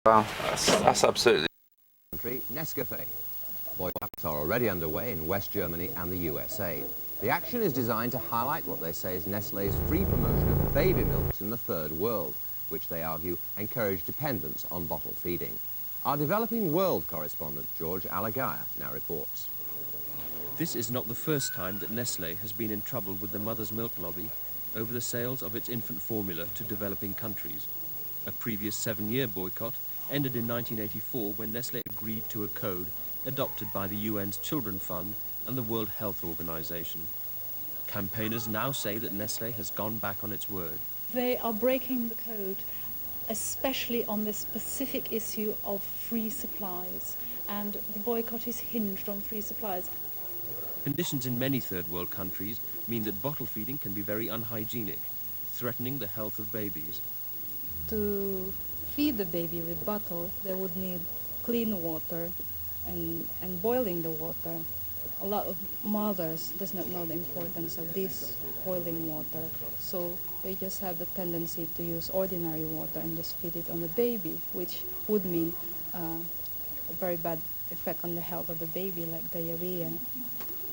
Well, that's absolutely... Nescafé. Boycotts are already underway in West Germany and the USA. The action is designed to highlight what they say is Nestlé's free promotion of baby milks in the third world, which they argue encourage dependence on bottle feeding. Our developing world correspondent, George Allegiah, now reports. This is not the first time that Nestlé has been in trouble with the mother's milk lobby over the sales of its infant formula to developing countries. A previous 7-year boycott ended in 1984 when Nestlé agreed to a code adopted by the UN's Children Fund and the World Health Organization. Campaigners now say that Nestlé has gone back on its word. They are breaking the code, especially on this specific issue of free supplies, and the boycott is hinged on free supplies. Conditions in many third world countries mean that bottle feeding can be very unhygienic, threatening the health of babies. To feed the baby with bottle, they would need clean water and boiling the water. A lot of mothers does not know the importance of this boiling water, so they just have the tendency to use ordinary water and just feed it on the baby, which would mean a very bad effect on the health of the baby, like diarrhea.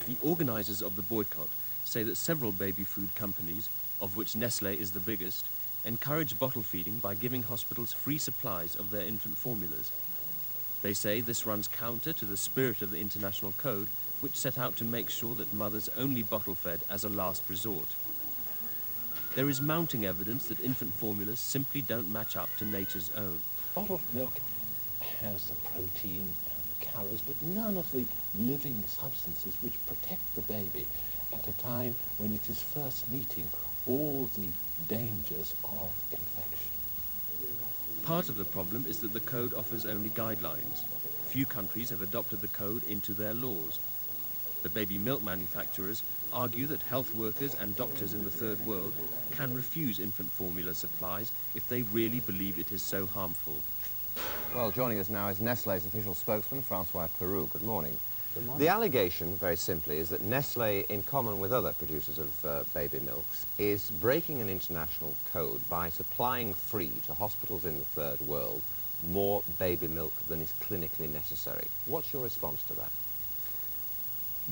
The organizers of the boycott say that several baby food companies, of which Nestlé is the biggest, encourage bottle feeding by giving hospitals free supplies of their infant formulas. They say this runs counter to the spirit of the international code, which set out to make sure that mothers only bottle fed as a last resort. There is mounting evidence that infant formulas simply don't match up to nature's own. Bottled milk has the protein and the calories, but none of the living substances which protect the baby at a time when it is first meeting all the dangers of infection. Part of the problem is that the code offers only guidelines. Few countries have adopted the code into their laws. The baby milk manufacturers argue that health workers and doctors in the third world can refuse infant formula supplies if they really believe it is so harmful. Well, joining us now is Nestlé's official spokesman, Francois Peru. Good morning. Good morning. The allegation, very simply, is that Nestlé, in common with other producers of baby milks, is breaking an international code by supplying free to hospitals in the third world more baby milk than is clinically necessary. What's your response to that?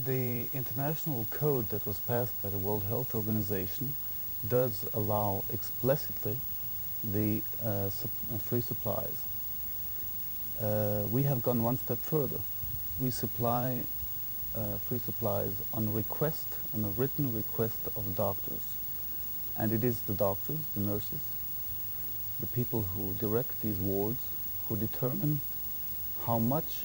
The international code that was passed by the World Health Organization does allow explicitly the free supplies. We have gone one step further. We supply free supplies on request, on a written request of doctors. And it is the doctors, the nurses, the people who direct these wards, who determine how much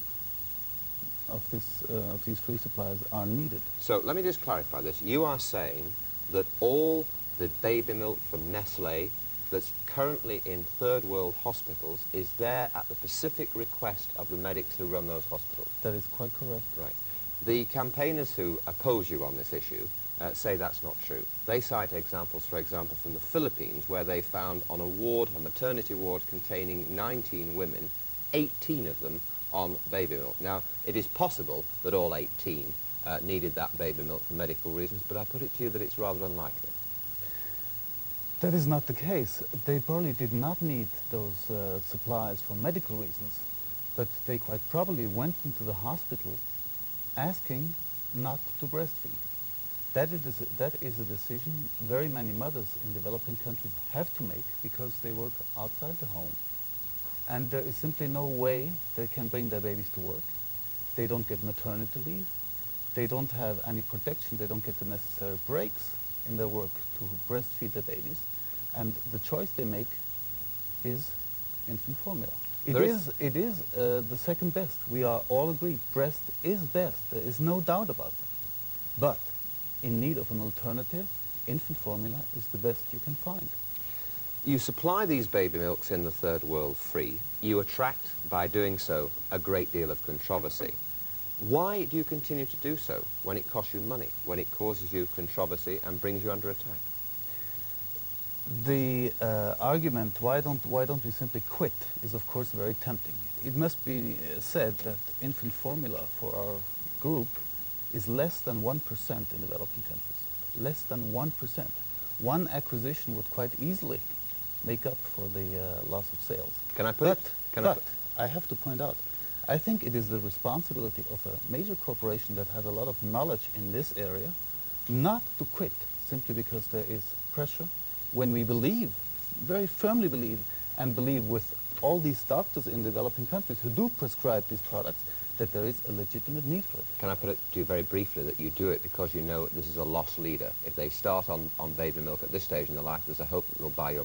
of these free supplies are needed. So let me just clarify this. You are saying that all the baby milk from Nestlé that's currently in third world hospitals is there at the specific request of the medics who run those hospitals? That is quite correct. Right. The campaigners who oppose you on this issue say that's not true. They cite examples, for example, from the Philippines, where they found on a ward, a maternity ward containing 19 women, 18 of them on baby milk. Now, it is possible that all 18 needed that baby milk for medical reasons, but I put it to you that it's rather unlikely. That is not the case. They probably did not need those supplies for medical reasons, but they quite probably went into the hospital asking not to breastfeed. That is a decision very many mothers in developing countries have to make because they work outside the home. And there is simply no way they can bring their babies to work. They don't get maternity leave. They don't have any protection. They don't get the necessary breaks in their work to breastfeed their babies. And the choice they make is infant formula. It is the second best. We are all agreed. Breast is best. There is no doubt about that. But in need of an alternative, infant formula is the best you can find. You supply these baby milks in the third world free. You attract, by doing so, a great deal of controversy. Why do you continue to do so when it costs you money, when it causes you controversy and brings you under attack? The argument, why don't we simply quit, is of course very tempting. It must be said that infant formula for our group is less than 1% in developing countries. Less than 1%. One acquisition would quite easily make up for the loss of sales. Can I put Can I But I have to point out, I think it is the responsibility of a major corporation that has a lot of knowledge in this area not to quit simply because there is pressure, when we believe, very firmly believe, and believe with all these doctors in developing countries who do prescribe these products, that there is a legitimate need for it. Can I put it to you very briefly that you do it because you know this is a loss leader? If they start on baby milk at this stage in their life, there's a hope that they'll buy your